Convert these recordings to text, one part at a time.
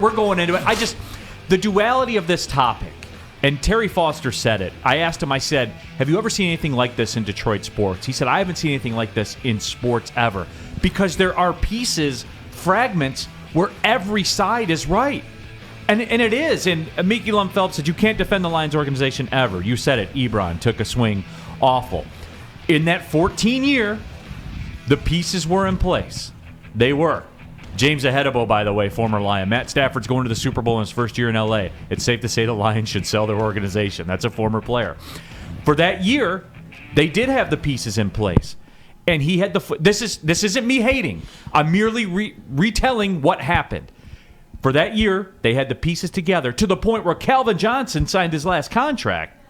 We're going into it. The duality of this topic, and Terry Foster said it. I asked him, I said, have you ever seen anything like this in Detroit sports? He said, I haven't seen anything like this in sports ever. Because there are pieces, fragments, where every side is right. And it is. And Mickey Lundfeldt said, you can't defend the Lions organization ever. You said it. Ebron took a swing. Awful. In that 14 year, the pieces were in place. They were. James Ahedebo, by the way, former Lion. Matt Stafford's going to the Super Bowl in his first year in L.A. It's safe to say the Lions should sell their organization. That's a former player. For that year, they did have the pieces in place. And he had the... This isn't me hating. I'm merely retelling what happened. For that year, they had the pieces together to the point where Calvin Johnson signed his last contract.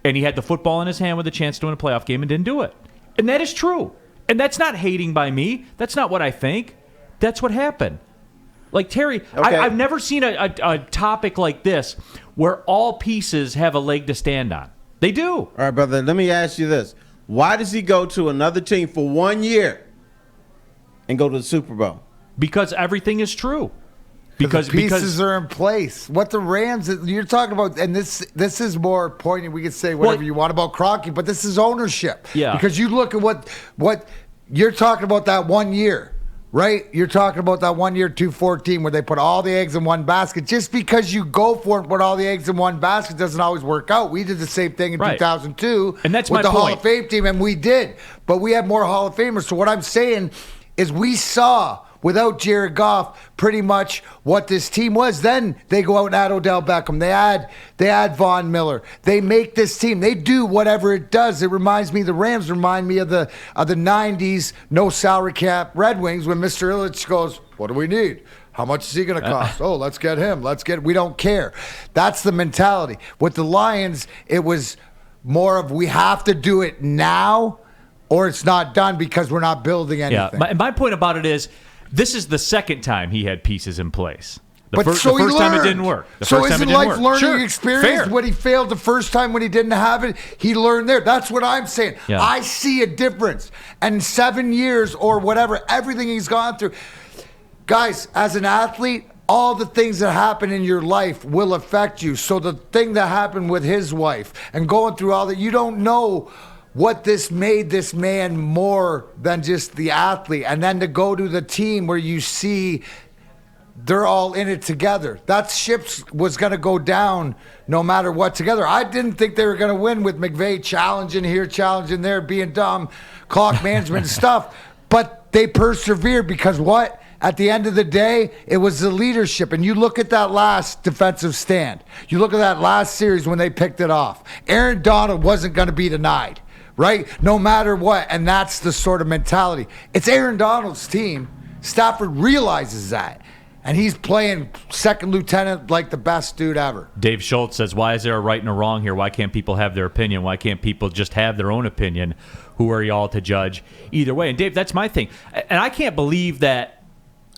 And he had the football in his hand with a chance to win a playoff game and didn't do it. And that is true. And that's not hating by me. That's not what I think. That's what happened. Like, Terry, okay. I've never seen a topic like this where all pieces have a leg to stand on. They do. All right, brother, let me ask you this. Why does he go to another team for 1 year and go to the Super Bowl? Because everything is true. Because the pieces are in place. What the Rams, you're talking about, and this is more poignant. We can say whatever you want about Kroenke, but this is ownership. Yeah. Because you look at what you're talking about that 1 year, right? You're talking about that 1 year, 214, where they put all the eggs in one basket. Just because you go for it and put all the eggs in one basket doesn't always work out. We did the same thing in 2002 and that's with the point. Hall of Fame team, and we did. But we have more Hall of Famers. So what I'm saying is we saw without Jared Goff pretty much what this team was. Then they go out and add Odell Beckham. They add Von Miller. They make this team. They do whatever it does. It reminds me, the Rams remind me of the 90s no salary cap Red Wings when Mr. Ilitch goes, what do we need? How much is he going to cost? Oh, let's get him. We don't care. That's the mentality. With the Lions, it was more of we have to do it now or it's not done because we're not building anything. Yeah, my point about it is, this is the second time he had pieces in place. The first time it didn't work. So isn't life learning experience? When he failed the first time when he didn't have it, he learned there. That's what I'm saying. Yeah. I see a difference. And 7 years or whatever, everything he's gone through. Guys, as an athlete, all the things that happen in your life will affect you. So the thing that happened with his wife and going through all that, you don't know what this made this man more than just the athlete. And then to go to the team where you see they're all in it together. That ship was going to go down no matter what together. I didn't think they were going to win with McVay challenging here, challenging there, being dumb, clock management stuff. But they persevered because what? At the end of the day, it was the leadership. And you look at that last defensive stand. You look at that last series when they picked it off. Aaron Donald wasn't going to be denied. Right? No matter what. And that's the sort of mentality. It's Aaron Donald's team. Stafford realizes that. And he's playing second lieutenant like the best dude ever. Dave Schultz says, why is there a right and a wrong here? Why can't people have their opinion? Why can't people just have their own opinion? Who are y'all to judge either way? And Dave, that's my thing. And I can't believe that,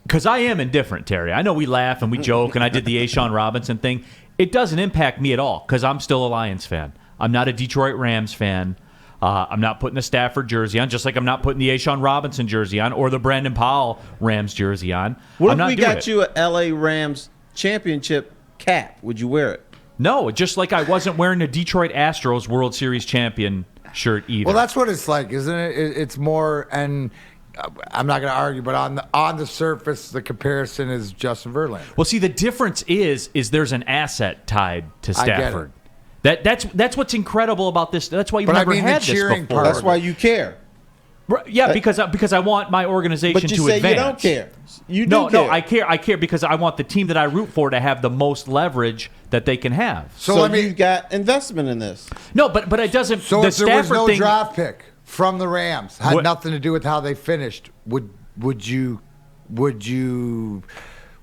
because I am indifferent, Terry. I know we laugh and we joke, and I did the Ashawn Robinson thing. It doesn't impact me at all, because I'm still a Lions fan. I'm not a Detroit Rams fan. I'm not putting the Stafford jersey on, just like I'm not putting the Ashawn Robinson jersey on or the Brandon Powell Rams jersey on. What if we got you an L.A. Rams championship cap? Would you wear it? No, just like I wasn't wearing a Detroit Astros World Series champion shirt either. Well, that's what it's like, isn't it? It's more, and I'm not going to argue, but on the surface, the comparison is Justin Verlander. Well, see, the difference is there's an asset tied to Stafford. That's what's incredible about this. That's why you've never had this before. That's why you care. Yeah, because I want my organization to advance. But you say you don't care. You do care. No, I care. I care because I want the team that I root for to have the most leverage that they can have. So you've got investment in this. No, but it doesn't. So the if there was no thing, draft pick from the Rams, had nothing to do with how they finished, would you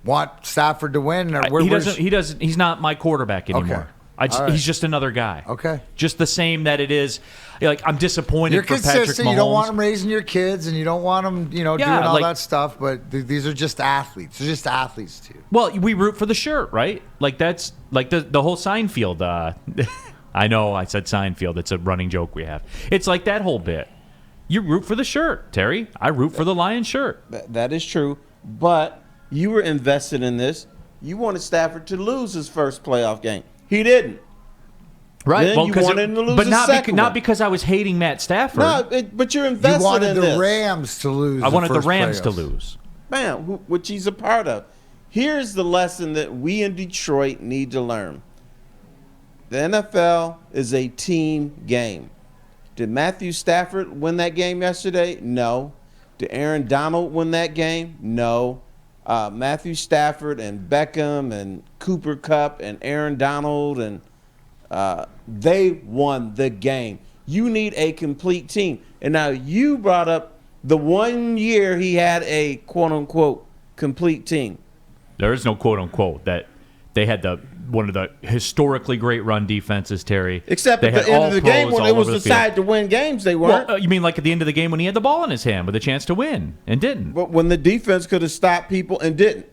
want Stafford to win? Or He's not my quarterback anymore. Okay. Right. He's just another guy. Okay. Just the same that it is. Like, I'm disappointed You're for Patrick Mahomes. You don't want them raising your kids, and you don't want them, doing all that stuff. But these are just athletes. They're just athletes too. Well, we root for the shirt, right? Like that's like the whole Seinfeld. I know I said Seinfeld. It's a running joke we have. It's like that whole bit. You root for the shirt, Terry. I root for the Lions shirt. That is true. But you were invested in this. you wanted Stafford to lose his first playoff game. He didn't. Right. Then you wanted him to lose but his not second not one. because I was hating Matt Stafford. No, but you're invested You wanted in the this. Rams to lose. I wanted the first Rams to playoffs. lose. Man, which he's a part of. Here's the lesson that we in Detroit need to learn. The NFL is a team game. Did Matthew Stafford win that game yesterday? No. Did Aaron Donald win that game? No. Matthew Stafford and Beckham and Cooper Kupp and Aaron Donald and they won the game. You need a complete team. And now you brought up the 1 year he had a quote-unquote complete team. There is no quote-unquote that they had one of the historically great run defenses, Terry. Except They at had the end all of the game pros when all it was over the decided field. to win games, they weren't. Well, you mean like at the end of the game when he had the ball in his hand with a chance to win and didn't? But when the defense could have stopped people and didn't.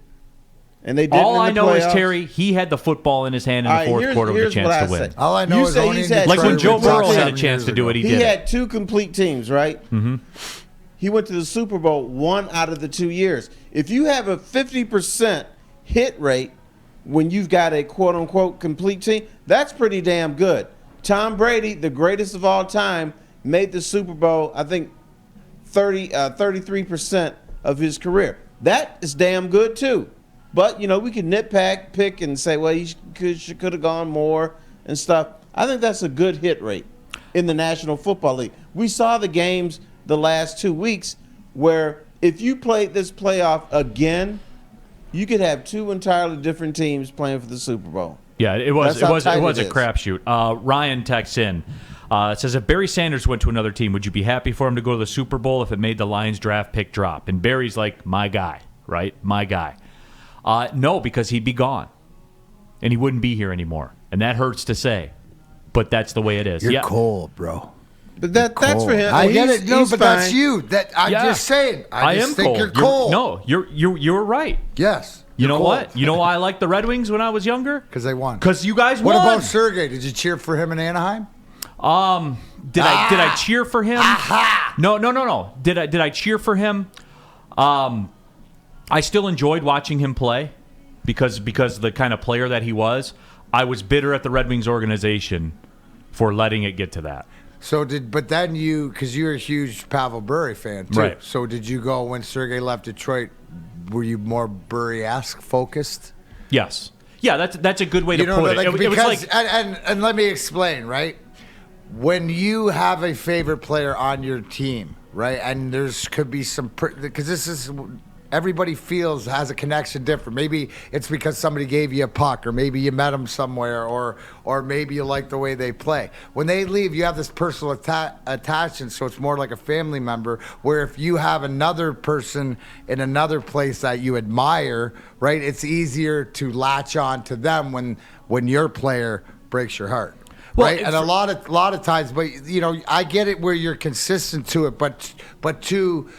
And they didn't All in I the know is, playoffs. Terry, he had the football in his hand in the fourth quarter with a chance what to I win. say. All I know You is say only he's in had Like when Detroit Joe we talked Burrow had a 7 chance years to do ago. it, he He did had it. 2 complete teams, right? Mm-hmm. He went to the Super Bowl 1 out of the 2 years. If you have a 50% hit rate when you've got a quote-unquote complete team, that's pretty damn good. Tom Brady, the greatest of all time, made the Super Bowl, I think, 33% of his career. That is damn good, too. But, we can pick and say, well, he could have gone more and stuff. I think that's a good hit rate in the National Football League. We saw the games the last 2 weeks where if you played this playoff again, you could have 2 entirely different teams playing for the Super Bowl. Yeah, it was That's how tight a it is. crapshoot. Ryan texts in. It says, if Barry Sanders went to another team, would you be happy for him to go to the Super Bowl if it made the Lions draft pick drop? And Barry's like, my guy, right? My guy. No, because he'd be gone. And he wouldn't be here anymore. And that hurts to say. But that's the way it is. You're cold, bro. But that's for him. I get He's- it. No, he's but that's fine. you. I'm Yeah. just saying. I just am think cold. you're cold. No, you're right. Yes. You know you're what? cold. You know why I liked the Red Wings when I was younger? Because they won. Because you guys What won. about Sergey? Did you cheer for him in Anaheim? Did I cheer for him? No. Did I cheer for him? I still enjoyed watching him play because the kind of player that he was. I was bitter at the Red Wings organization for letting it get to that. But then because you're a huge Pavel Bure fan too. Right. So did you go when Sergey left Detroit? Were you more Bure-esque focused? Yes. Yeah, that's a good way to put it. Like, It was because, like and let me explain, right? When you have a favorite player on your team, right, and could be some because this is everybody has a connection different. Maybe it's because somebody gave you a puck, or maybe you met them somewhere, or maybe you like the way they play. When they leave, you have this personal attachment, so it's more like a family member. Where if you have another person in another place that you admire, right, it's easier to latch on to them when your player breaks your heart. Well, Right, and a lot of times, but I get it where you're consistent to it, but too,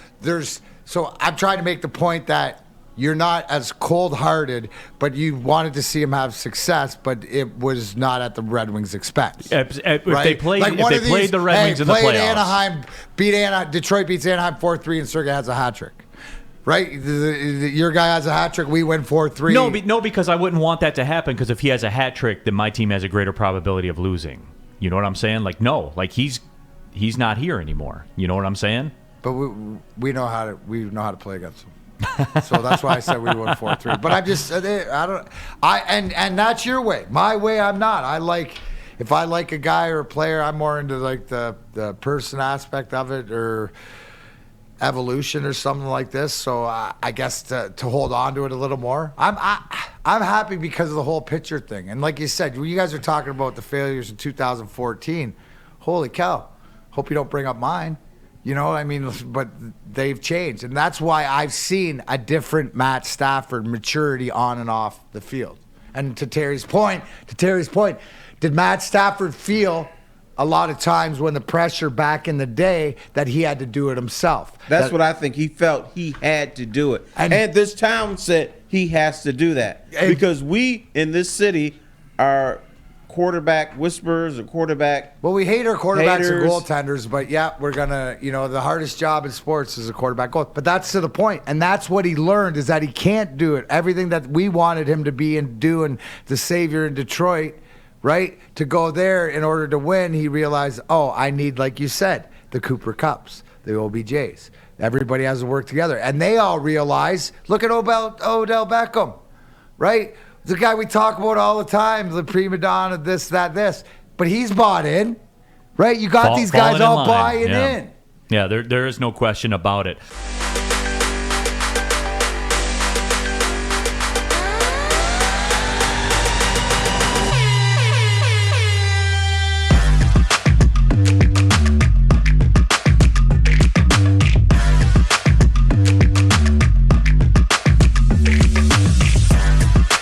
so I'm trying to make the point that you're not as cold-hearted, but you wanted to see him have success, but it was not at the Red Wings' expense. if right? they played one if of they played these, the Red Wings in the played playoffs. Detroit beats Anaheim 4-3, and Sergey has a hat trick. Right, your guy has a hat trick. We win 4-3. No, because I wouldn't want that to happen. Because if he has a hat trick, then my team has a greater probability of losing. You know what I'm saying? Like he's not here anymore. You know what I'm saying? But we know how to play against them. So that's why I said we won 4-3. But and that's your way. My way, I'm not. If I like a guy or a player, I'm more into like the person aspect of it or evolution or something like this. So I guess to hold on to it a little more. I'm happy because of the whole pitcher thing. And like you said, when you guys are talking about the failures in 2014, holy cow! Hope you don't bring up mine. You know what I mean? But they've changed, and that's why I've seen a different Matt Stafford maturity on and off the field. And to Terry's point, did Matt Stafford feel a lot of times when the pressure back in the day that he had to do it himself? That's what I think. He felt he had to do it. And this town said he has to do that. Because we in this city are quarterback whisperers or quarterback. Well, we hate our quarterbacks haters. and goaltenders, but yeah, we're gonna, the hardest job in sports is a quarterback goal. But that's to the point, and that's what he learned is that he can't do it. Everything that we wanted him to be and do, and the savior in Detroit, right? To go there in order to win, he realized, I need, like you said, the Cooper Kupps, the OBJs. Everybody has to work together, and they all realize. Look at Odell Beckham, right? The guy we talk about all the time, the prima donna, this, but he's bought in, right? You got these guys all buying in. Yeah, there is no question about it.